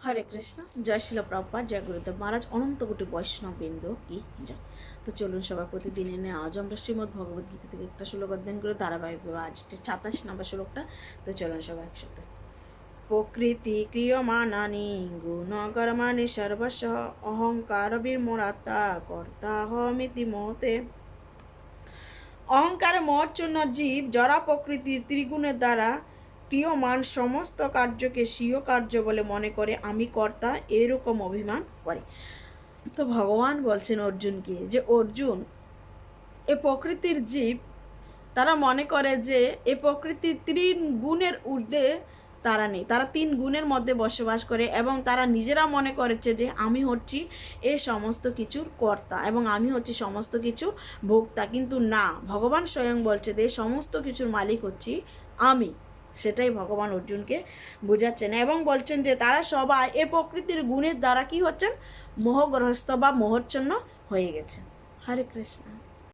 হরে কৃষ্ণ। জয় শিল প্রভুপাদ, জয় গুরুদেব মহারাজ, অনন্ত কোটি বৈষ্ণব বৃন্দ কি জয়। তো চলুন সবার প্রতিদিন এনে আজ আমরা শ্রীমদ ভগবদ গীতা থেকে একটা শ্লোক অধ্যয়ন করে ধারাবাহিকভাবে আজ 27 নম্বর শ্লোকটা। তো চলুন সবাই একসাথে। প্রকৃতি ক্রিয়মাণানি গুণকর্মাণি সর্বস্ব অহংকার বিমূঢ়তা কর্তাহমিতি মতে। অহংকার মহচ্ছন্ন জীব জরা প্রকৃতির ত্রিগুণের দ্বারা ক্রিয়মান সমস্ত কার্যকে স্বীয় কার্য বলে মনে করে আমি কর্তা এরকম অভিমান করে। তো ভগবান বলছেন অর্জুনকে যে অর্জুন, এ প্রকৃতির জীব তারা মনে করে যে এ প্রকৃতির 3 গুণের ঊর্ধ্বে তারা নেই, তারা 3 গুণের মধ্যে বসবাস করে এবং তারা নিজেরা মনে করেছে যে আমি হচ্ছি এ সমস্ত কিছুর কর্তা এবং আমি হচ্ছি সমস্ত কিছু ভোক্তা। কিন্তু না, ভগবান স্বয়ং বলছে যে সমস্ত কিছুর মালিক হচ্ছি আমি। সেটাই ভগবান অর্জুনকে বোঝাচ্ছেন এবং বলছেন যে তারা সবাই এ প্রকৃতির গুণের দ্বারা কি হচ্ছেন, মোহগ্রস্ত বা মোহচ্ছন্ন হয়ে গেছে। হরে কৃষ্ণ।